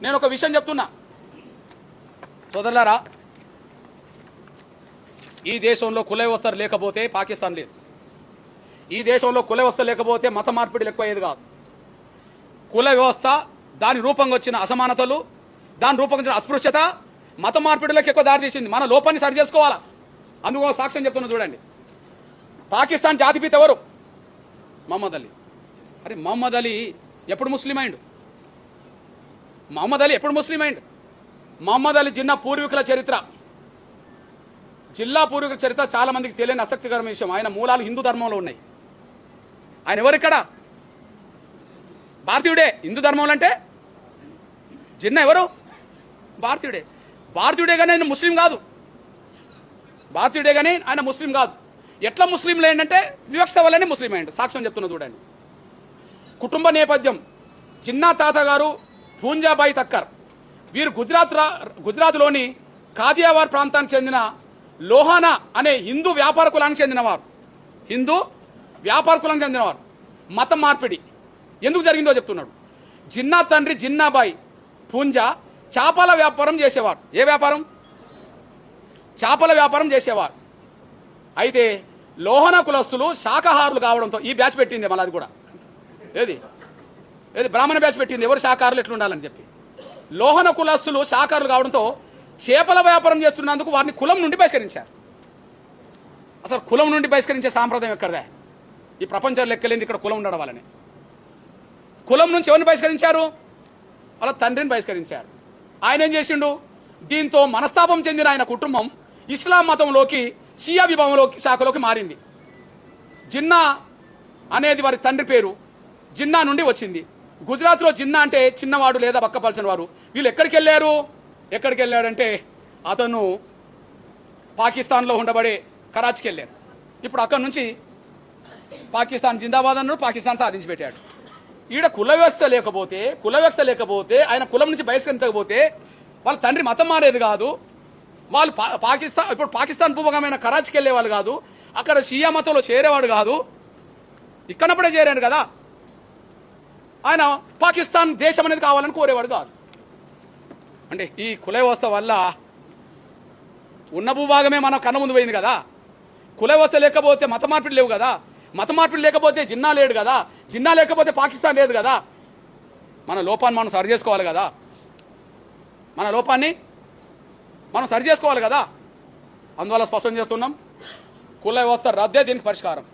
నేను ఒక విషయం చెప్తున్నా సోదరులారా, ఈ దేశంలో కుల వ్యవస్థ లేకపోతే పాకిస్తాన్ లేదు. ఈ దేశంలో కుల వ్యవస్థ లేకపోతే మత మార్పిడిలు ఎక్కువయ్యేది కాదు. కుల వ్యవస్థ, దాని రూపంగా వచ్చిన అసమానతలు, దాని రూపంగా వచ్చిన అస్పృశ్యత మత మార్పిడులకు ఎక్కువ దారితీసింది. మన లోపాన్ని సరి చేసుకోవాలా. అందుకో సాక్ష్యం చెప్తున్నా చూడండి. పాకిస్తాన్ జాతిపిత ఎవరు? మహమ్మద్ అలీ. అరే మహమ్మద్ అలీ ఎప్పుడు ముస్లిం అయిండు? మహమ్మద్ అలీ ఎప్పుడు ముస్లిం అయిండు? మహమ్మద్ అలీ జిన్నా పూర్వీకుల చరిత్ర, జిల్లా పూర్వీకుల చరిత్ర చాలా మందికి తెలియని ఆసక్తికరమైన విషయం. ఆయన మూలాలు హిందూ ధర్మంలో ఉన్నాయి. ఆయన ఎవరిక్కడ? భారతీయుడే. హిందూ ధర్మంలో అంటే జిన్నా ఎవరు? భారతీయుడే. భారతీయుడే కానీ ఆయన ముస్లిం కాదు. భారతీయుడే కానీ ఆయన ముస్లిం కాదు. ఎట్లా ముస్లింలు ఏంటంటే వివక్షత వల్లనే ముస్లిం అయ్యండి. సాక్ష్యం చెప్తున్నా చూడండి. కుటుంబ నేపథ్యం, జిన్నా తాతగారు పూంజాబాయి తక్కర్. వీరు గుజరాత్లోని కాదియావార్ ప్రాంతానికి చెందిన లోహానా అనే హిందూ వ్యాపార కులానికి చెందినవారు. హిందూ వ్యాపార కులానికి చెందినవారు. మతం మార్పిడి ఎందుకు జరిగిందో చెప్తున్నాడు. జిన్నా తండ్రి జిన్నాబాయి పూంజా చేపల వ్యాపారం చేసేవారు. ఏ వ్యాపారం? చేపల వ్యాపారం చేసేవారు. అయితే లోహన కులస్తులు శాకాహారులు కావడంతో ఈ బ్యాచ్ పెట్టింది. మళ్ళీ అది కూడా ఏది బ్రాహ్మణ బ్యాచ్ పెట్టింది. ఎవరు శాకాహారులు ఎట్లుండాలని చెప్పి. లోహన కులస్తులు శాకాహారులు కావడంతో చేపల వ్యాపారం చేస్తున్నందుకు వారిని కులం నుండి బహిష్కరించారు. అసలు కులం నుండి బహిష్కరించే సాంప్రదాయం ఎక్కడదే? ఈ ప్రపంచంలో లెక్కలేంది ఇక్కడ కులం ఉండడం వల్లనే. కులం నుంచి ఎవరిని బహిష్కరించారు? వాళ్ళ తండ్రిని బహిష్కరించారు. ఆయన ఏం చేసిండు? దీంతో మనస్తాపం చెందిన ఆయన కుటుంబం ఇస్లాం మతంలోకి, షియా విభాగంలోకి, శాఖలోకి మారింది. జిన్నా అనేది వారి తండ్రి పేరు. జిన్నా నుండి వచ్చింది. గుజరాత్లో జిన్నా అంటే చిన్నవాడు లేదా బక్కపలసిన వారు. వీళ్ళు ఎక్కడికి వెళ్ళాడంటే అతను పాకిస్తాన్లో ఉండబడే కరాచీకి వెళ్ళాడు. ఇప్పుడు అక్కడి నుంచి పాకిస్తాన్ జిందాబాద్ అన్నాడు, పాకిస్తాన్ సాధించి పెట్టాడు. ఈడ కుల వ్యవస్థ లేకపోతే ఆయన కులం నుంచి బహిష్కరించకపోతే వాళ్ళ తండ్రి మతం మారేది కాదు. వాళ్ళు ఇప్పుడు పాకిస్తాన్ భూభాగమైన కరాచీకి వెళ్ళేవాళ్ళు కాదు. అక్కడ షియా మతంలో చేరేవాడు కాదు. ఇక్కడప్పుడే చేరాడు కదా. ఆయన పాకిస్తాన్ దేశం అనేది కావాలని కోరేవాడు కాదు. అంటే ఈ కుల వ్యవస్థ వల్ల ఉన్న భూభాగమే మన కన్న ముందు పోయింది కదా. కుల వ్యవస్థ లేకపోతే మత మార్పిడి లేవు కదా. మత మార్పిడి లేకపోతే జిన్నా లేడు కదా. జిన్నా లేకపోతే పాకిస్తాన్ లేదు కదా. మన లోపాన్ని మనం సరి చేసుకోవాలి కదా. అందువల్ల స్పష్టం చేస్తున్నాం, కుల వ్యవస్థ రద్దే దీనికి పరిష్కారం.